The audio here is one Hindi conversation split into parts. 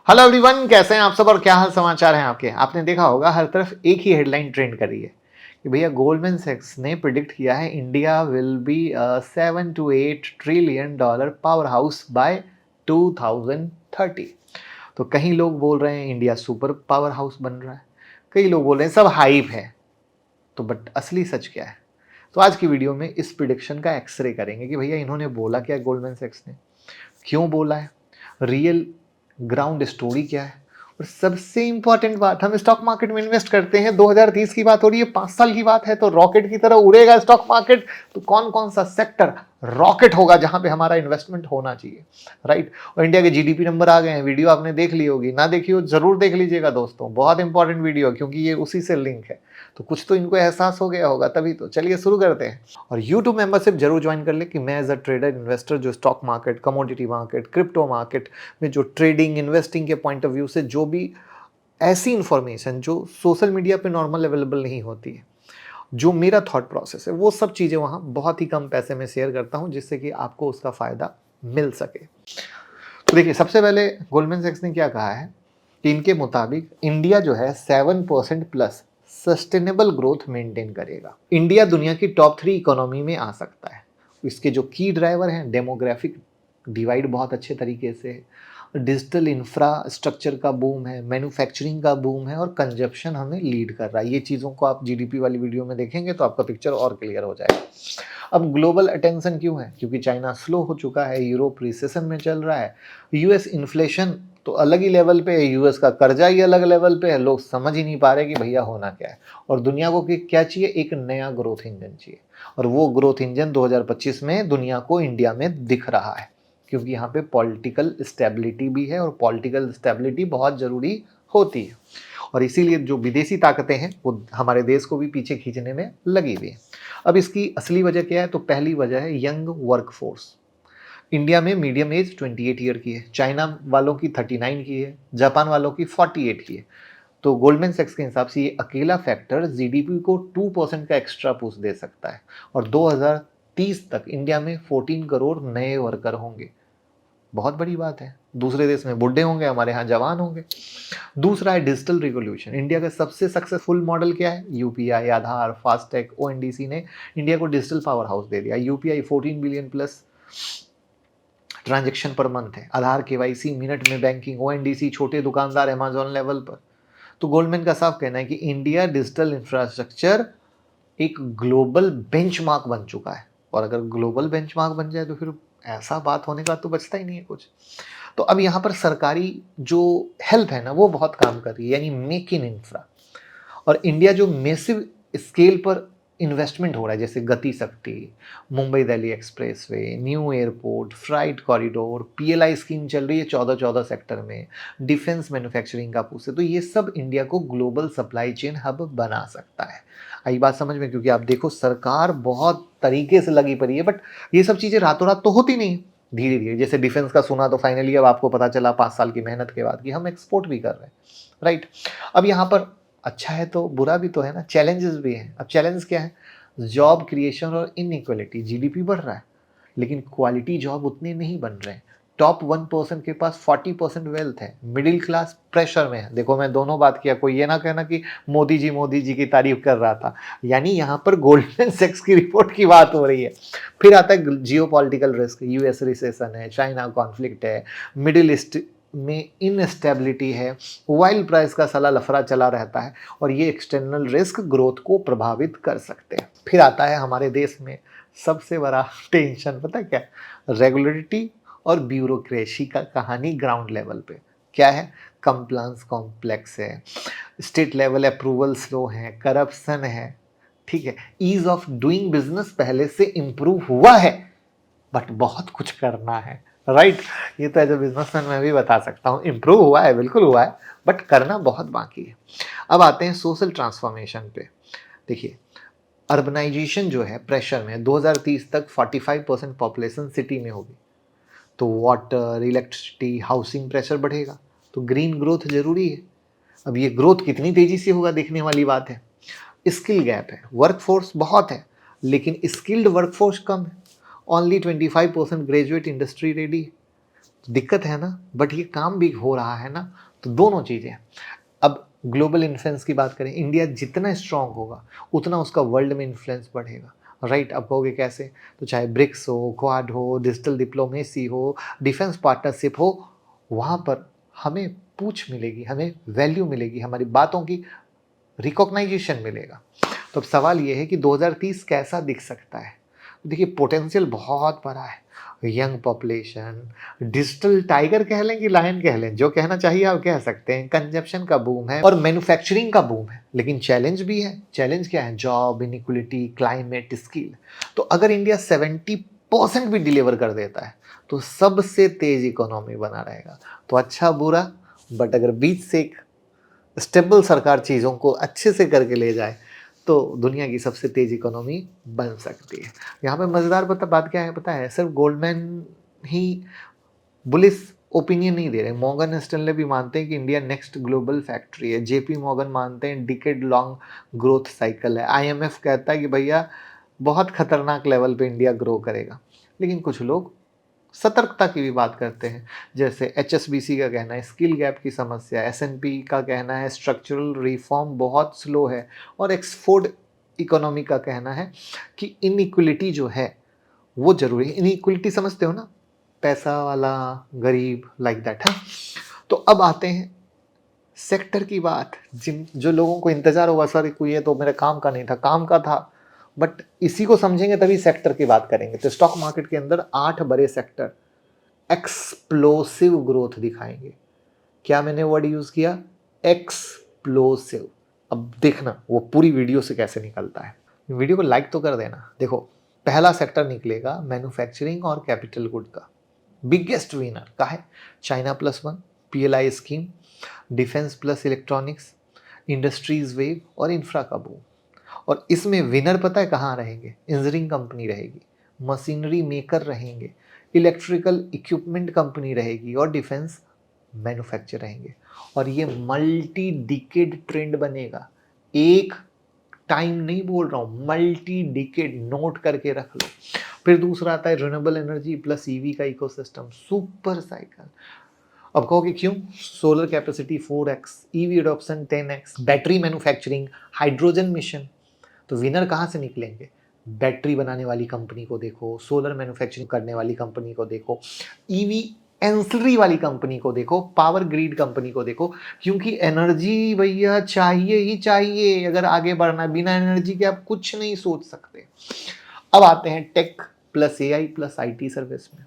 हेलो एवरीवन, कैसे हैं आप सब और क्या हाल समाचार हैं आपके। आपने देखा होगा हर तरफ एक ही हेडलाइन ट्रेंड कर रही है कि भैया गोल्डमैन सैक्स ने प्रिडिक्ट किया है India will be 7 to 8 trillion dollar power house by 2030। तो कहीं लोग बोल रहे हैं इंडिया सुपर पावर हाउस बन रहा है, कई लोग बोल रहे हैं सब हाइप है। तो बट असली सच क्या है? तो आज की वीडियो में इस प्रिडिक्शन का एक्सरे करेंगे कि भैया इन्होंने बोला क्या, गोल्डमैन सैक्स ने क्यों बोला है, रियल ग्राउंड स्टोरी क्या है। और सबसे इंपॉर्टेंट बात, हम स्टॉक मार्केट में इन्वेस्ट करते हैं, 2030 की बात हो रही है, 5 साल की बात है, तो रॉकेट की तरह उड़ेगा स्टॉक मार्केट। तो कौन कौन सा सेक्टर रॉकेट होगा जहां पे हमारा इन्वेस्टमेंट होना चाहिए, राइट। और इंडिया के जीडीपी नंबर आ गए हैं, वीडियो आपने देख ली होगी, ना देखी हो जरूर देख लीजिएगा दोस्तों, बहुत इंपॉर्टेंट वीडियो क्योंकि ये उसी से लिंक है। तो कुछ तो इनको एहसास हो गया होगा, तभी तो चलिए शुरू करते हैं। और यूट्यूब मेंबरशिप जरूर ज्वाइन कर ले कि मैं एज अ ट्रेडर इन्वेस्टर जो stock market, commodity market, crypto market में जो ट्रेडिंग इन्वेस्टिंग के पॉइंट ऑफ व्यू से जो भी ऐसी इंफॉर्मेशन जो सोशल मीडिया पे नॉर्मल अवेलेबल नहीं होती है, जो मेरा थॉट प्रोसेस है, वो सब चीज़ें वहाँ बहुत ही कम पैसे में शेयर करता हूँ जिससे कि आपको उसका फ़ायदा मिल सके। तो देखिए, सबसे पहले गोल्डमैन सैक्स ने क्या कहा है कि इनके मुताबिक इंडिया जो है 7% प्लस सस्टेनेबल ग्रोथ मेंटेन करेगा। इंडिया दुनिया की टॉप 3 इकोनॉमी में आ सकता है। इसके जो की ड्राइवर हैं, डेमोग्राफिक डिवाइड बहुत अच्छे तरीके से है, डिजिटल इंफ्रास्ट्रक्चर का बूम है, मैन्युफैक्चरिंग का बूम है और कंजप्शन हमें लीड कर रहा है। ये चीज़ों को आप जीडीपी वाली वीडियो में देखेंगे तो आपका पिक्चर और क्लियर हो जाएगा। अब ग्लोबल अटेंशन क्यों है? क्योंकि चाइना स्लो हो चुका है, यूरोप रिसेशन में चल रहा है, यूएस इन्फ्लेशन तो अलग ही लेवल पे है, यूएस का कर्जा ही अलग लेवल पे है, लोग समझ ही नहीं पा रहे कि भैया होना क्या है। और दुनिया को क्या चाहिए? एक नया ग्रोथ इंजन चाहिए, और वो ग्रोथ इंजन 2025 में दुनिया को इंडिया में दिख रहा है, क्योंकि यहाँ पे पॉलिटिकल स्टेबिलिटी भी है और पॉलिटिकल स्टेबिलिटी बहुत ज़रूरी होती है। और इसीलिए जो विदेशी ताकतें हैं वो हमारे देश को भी पीछे खींचने में लगी हुई है। अब इसकी असली वजह क्या है? तो पहली वजह है यंग वर्कफोर्स। इंडिया में मीडियम एज 28 ईयर की है, चाइना वालों की 39 की है, जापान वालों की 48 की है। तो गोल्डमैन सैक्स के हिसाब से ये अकेला फैक्टर जीडीपी को 2% का एक्स्ट्रा पुश दे सकता है। और 2030 तक इंडिया में 14 करोड़ नए वर्कर होंगे। बहुत बड़ी बात है। दूसरे देश में बुढ़े होंगे, हमारे यहाँ जवान होंगे। दूसरा है डिजिटल रिवॉल्यूशन। इंडिया का सबसे सक्सेसफुल मॉडल क्या है? यूपीआई, आधार, फास्टैग, ओएनडीसी ने इंडिया को डिजिटल पावर हाउस दे दिया। UPI 14 billion plus transaction per month है, आधार केवाईसी मिनट में बैंकिंग, ओएनडीसी छोटे दुकानदार अमेजोन लेवल पर। तो गोल्डमैन का साफ कहना है कि इंडिया डिजिटल इंफ्रास्ट्रक्चर एक ग्लोबल बेंचमार्क बन चुका है। और अगर ग्लोबल बेंचमार्क बन जाए तो फिर ऐसा बात होने का तो बचता ही नहीं है कुछ। तो अब यहाँ पर सरकारी जो हेल्प है ना, वो बहुत काम कर रही है, यानी मेक इन इंफ्रा। और इंडिया जो मेसिव स्केल पर इन्वेस्टमेंट हो रहा है, जैसे Gati Shakti, Mumbai Delhi expressway, new airport, freight corridor, PLI scheme चल रही है 14 सेक्टर में, डिफेंस मैन्युफैक्चरिंग का पुश है, तो ये सब इंडिया को ग्लोबल सप्लाई चेन हब बना सकता है। आई बात समझ में? क्योंकि आप देखो सरकार बहुत तरीके से लगी पड़ी है, बट ये सब चीज़ें रातों रात तो होती नहीं, धीरे धीरे। जैसे डिफेंस का सुना तो फाइनली अब आपको पता चला 5 साल की मेहनत के बाद कि हम एक्सपोर्ट भी कर रहे हैं, राइट। अब यहाँ पर अच्छा है तो बुरा भी तो है ना, चैलेंजेस भी हैं। अब चैलेंज क्या है? जॉब क्रिएशन और इनइक्वालिटी। जीडीपी बढ़ रहा है लेकिन क्वालिटी जॉब उतने नहीं बन रहे हैं। टॉप 1% के पास 40% वेल्थ है, मिडिल क्लास प्रेशर में है। देखो, मैं दोनों बात किया, कोई ये ना कहना कि मोदी जी की तारीफ कर रहा था, यानी यहाँ पर गोल्डमैन सैक्स की रिपोर्ट की बात हो रही है। फिर आता है जियो पॉलिटिकल रिस्क, यूएस रिसेशन है, चाइना कॉन्फ्लिक्ट है, मिडिल ईस्ट में इनस्टेबिलिटी है, ऑयल प्राइस का साला लफड़ा चला रहता है, और ये एक्सटर्नल रिस्क ग्रोथ को प्रभावित कर सकते हैं। फिर आता है हमारे देश में सबसे बड़ा टेंशन, पता है क्या? रेगुलेटरी और ब्यूरोक्रेसी का कहानी ग्राउंड लेवल पे क्या है? कंप्लायंस कॉम्प्लेक्स है, स्टेट लेवल अप्रूवल स्लो है, करप्शन है, ठीक है। ईज ऑफ डूइंग बिजनेस पहले से इंप्रूव हुआ है बट बहुत कुछ करना है, राइट। ये तो एज ए बिजनेसमैन मैं भी बता सकता हूँ, इंप्रूव हुआ है, बिल्कुल हुआ है, बट करना बहुत बाकी है। अब आते हैं सोशल ट्रांसफॉर्मेशन पे। देखिए, अर्बनाइजेशन जो है प्रेशर में, 2030 तक 45% पॉपुलेशन सिटी में होगी, तो वाटर, इलेक्ट्रिसिटी, हाउसिंग प्रेशर बढ़ेगा, तो ग्रीन ग्रोथ जरूरी है। अब ये ग्रोथ कितनी तेजी से होगा देखने वाली बात है। स्किल गैप है, वर्कफोर्स बहुत है लेकिन स्किल्ड वर्कफोर्स कम है, ओनली 25% ग्रेजुएट इंडस्ट्री रेडी। दिक्कत है ना, बट ये काम भी हो रहा है ना, तो दोनों चीज़ें हैं। अब ग्लोबल इन्फ्लुएंस की बात करें, इंडिया जितना स्ट्रांग होगा उतना उसका वर्ल्ड में इन्फ्लुएंस बढ़ेगा, राइट। अब कहोगे कैसे, तो चाहे ब्रिक्स हो, क्वाड हो, डिजिटल डिप्लोमेसी हो, डिफेंस पार्टनरशिप हो, वहाँ पर हमें पूछ मिलेगी, हमें वैल्यू मिलेगी, हमारी बातों की रिकॉग्नाइजेशन मिलेगा। तो अब सवाल ये है कि 2030 कैसा दिख सकता है। देखिए पोटेंशियल बहुत बड़ा है, यंग पॉपुलेशन, डिजिटल टाइगर कह लें कि लायन कह लें, जो कहना चाहिए आप कह सकते हैं, कंजप्शन का बूम है और मैन्युफैक्चरिंग का बूम है, लेकिन चैलेंज भी है। चैलेंज क्या है, जॉब, इनिक्वलिटी, क्लाइमेट, स्किल। तो अगर इंडिया 70% भी डिलीवर कर देता है तो सबसे तेज इकोनॉमी बना रहेगा। तो अच्छा बुरा, बट अगर बीच से एक स्टेबल सरकार चीज़ों को अच्छे से करके ले जाए तो दुनिया की सबसे तेज इकोनॉमी बन सकती है। यहाँ पे मज़ेदार बात क्या है पता है, सिर्फ गोल्डमैन ही बुलिश ओपिनियन नहीं दे रहे, मॉर्गन स्टैनले भी मानते हैं कि इंडिया नेक्स्ट ग्लोबल फैक्ट्री है, जेपी मॉर्गन मानते हैं डिकेड लॉन्ग ग्रोथ साइकिल है, आईएमएफ कहता है कि भैया बहुत खतरनाक लेवल पे इंडिया ग्रो करेगा। लेकिन कुछ लोग सतर्कता की भी बात करते हैं, जैसे एचएसबीसी का कहना है स्किल गैप की समस्या, एसएनपी का कहना है स्ट्रक्चरल रिफॉर्म बहुत स्लो है, और एक्सफोर्ड इकोनॉमी का कहना है कि इनइक्वलिटी जो है वो जरूरी है। इनइक्वलिटी समझते हो ना, पैसा वाला गरीब, लाइक दैट है। तो अब आते हैं सेक्टर की बात, जिन जो लोगों को इंतजार होगा, सर कोई ये तो मेरे काम का नहीं था, काम का था, बट इसी को समझेंगे तभी सेक्टर की बात करेंगे। तो स्टॉक मार्केट के अंदर 8 बड़े सेक्टर एक्सप्लोसिव ग्रोथ दिखाएंगे। क्या मैंने वर्ड यूज किया, एक्सप्लोसिव। अब देखना वो पूरी वीडियो से कैसे निकलता है। वीडियो को लाइक तो कर देना। देखो पहला सेक्टर निकलेगा मैन्युफैक्चरिंग और कैपिटल गुड का। बिगेस्ट विनर का है China +1, PLI scheme, defence plus electronics, industries wave और इंफ्रा का बूम। और इसमें विनर पता है कहाँ रहेंगे, इंजीनियरिंग कंपनी रहेगी, मशीनरी मेकर रहेंगे, इलेक्ट्रिकल इक्विपमेंट कंपनी रहेगी और डिफेंस मैन्युफैक्चर रहेंगे। और ये मल्टी डिकेड ट्रेंड बनेगा, एक टाइम नहीं बोल रहा हूँ, मल्टी डिकेड, नोट करके रख लो। फिर दूसरा आता है रिन्यूएबल एनर्जी प्लस ईवी का इकोसिस्टम, सुपर साइकिल। अब कहोगे क्यों, solar capacity 4x, EV adoption 10x, battery manufacturing, hydrogen mission. तो विनर कहाँ से निकलेंगे, बैटरी बनाने वाली कंपनी को देखो, सोलर मैन्युफैक्चरिंग करने वाली कंपनी को देखो, ईवी एंसिलरी वाली कंपनी को देखो, पावर ग्रिड कंपनी को देखो, क्योंकि एनर्जी भैया चाहिए ही चाहिए। अगर आगे बढ़ना है, बिना एनर्जी के आप कुछ नहीं सोच सकते। अब आते हैं tech plus AI plus IT service में।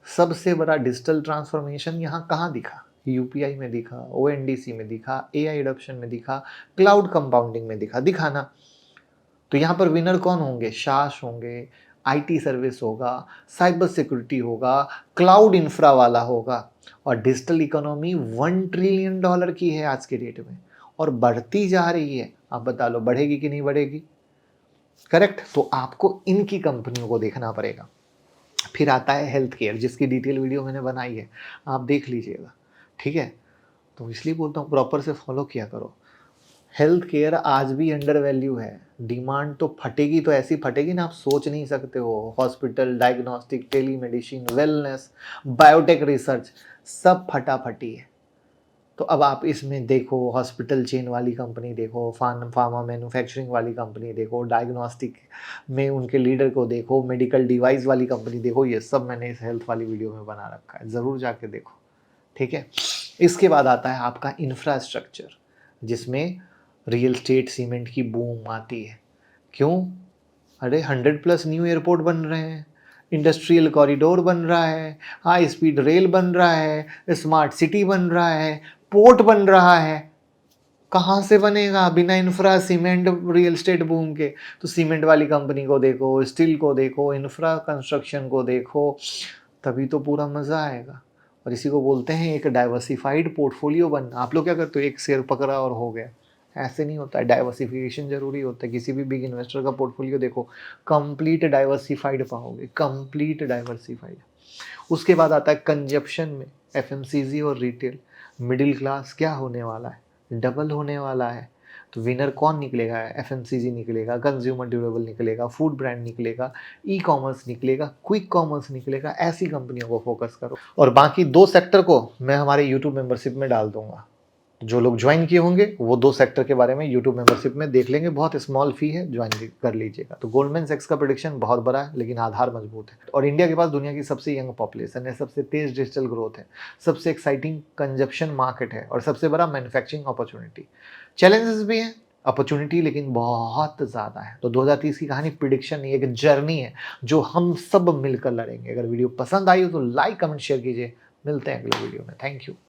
सबसे बड़ा डिजिटल ट्रांसफॉर्मेशन यहाँ कहाँ दिखा, यूपीआई में दिखा, ओएनडीसी में दिखा, एआई एडॉप्शन में दिखा, क्लाउड कंपाउंडिंग में दिखा ना। तो यहाँ पर विनर कौन होंगे, शास होंगे, आईटी सर्विस होगा, साइबर सिक्योरिटी होगा, क्लाउड इंफ्रा वाला होगा। और डिजिटल इकोनॉमी $1 ट्रिलियन की है आज के डेट में और बढ़ती जा रही है। आप बता लो बढ़ेगी कि नहीं बढ़ेगी, करेक्ट। तो आपको इनकी कंपनियों को देखना पड़ेगा। फिर आता है हेल्थ केयर, जिसकी डिटेल वीडियो मैंने बनाई है, आप देख लीजिएगा, ठीक है। तो इसलिए बोलता हूँ प्रॉपर से फॉलो किया करो। हेल्थ केयर आज भी अंडर वैल्यू है, डिमांड तो फटेगी, तो ऐसी फटेगी ना आप सोच नहीं सकते हो। Hospital, diagnostic, telemedicine, wellness, biotech research, सब फटाफटी है। तो अब आप इसमें देखो, हॉस्पिटल चेन वाली कंपनी देखो, फार्मा मैन्युफैक्चरिंग वाली कंपनी देखो, डायग्नोस्टिक में उनके लीडर को देखो, मेडिकल डिवाइस वाली कंपनी देखो, ये सब मैंने इस हेल्थ वाली वीडियो में बना रखा है, ज़रूर जाके देखो, ठीक है। इसके बाद आता है आपका इंफ्रास्ट्रक्चर, जिसमें रियल स्टेट, सीमेंट की बूम आती है। क्यों, अरे 100+ न्यू एयरपोर्ट बन रहे हैं, इंडस्ट्रियल कॉरिडोर बन रहा है, हाई स्पीड रेल बन रहा है, स्मार्ट सिटी बन रहा है, पोर्ट बन रहा है। कहाँ से बनेगा बिना infra, cement, real estate boom के। तो सीमेंट वाली कंपनी को देखो, स्टील को देखो, इंफ्रा कंस्ट्रक्शन को देखो, तभी तो पूरा मज़ा आएगा। और इसी को बोलते हैं एक डाइवर्सिफाइड पोर्टफोलियो बनना। आप लोग क्या करते हो, एक शेयर पकड़ा और हो गया, ऐसे नहीं होता है। डाइवर्सिफिकेशन जरूरी होता है। किसी भी बिग इन्वेस्टर का पोर्टफोलियो देखो, कंप्लीट डाइवर्सिफाइड पाओगे, कंप्लीट डाइवर्सिफाइड। उसके बाद आता है कंजप्शन में एफएमसीजी और रिटेल। मिडिल क्लास क्या होने वाला है, डबल होने वाला है। तो विनर कौन निकलेगा? एफएमसीजी निकलेगा, कंज्यूमर ड्यूरेबल निकलेगा, फूड ब्रांड निकलेगा, ई कॉमर्स निकलेगा, क्विक कॉमर्स निकलेगा। ऐसी कंपनियों को फोकस करो और बाकी 2 सेक्टर को मैं हमारे यूट्यूब मेंबरशिप में डाल दूंगा। जो लोग ज्वाइन किए होंगे वो 2 सेक्टर के बारे में यूट्यूब मेंबरशिप में देख लेंगे। बहुत स्मॉल फी है, ज्वाइन कर लीजिएगा। तो गोल्डमैन सैक्स का प्रेडिक्शन बहुत बड़ा है लेकिन आधार मजबूत है और इंडिया के पास दुनिया की सबसे यंग पॉपुलेशन है, सबसे तेज डिजिटल ग्रोथ है, सबसे एक्साइटिंग कंजप्शन मार्केट है और सबसे बड़ा मैन्युफैक्चरिंग अपॉर्चुनिटी। चैलेंजेस भी हैं, अपॉर्चुनिटी लेकिन बहुत ज़्यादा है। तो 2030 की कहानी प्रिडिक्शन नहीं है, एक जर्नी है जो हम सब मिलकर लड़ेंगे। अगर वीडियो पसंद आई हो तो लाइक, कमेंट, शेयर कीजिए। मिलते हैं अगले वीडियो में। Thank you.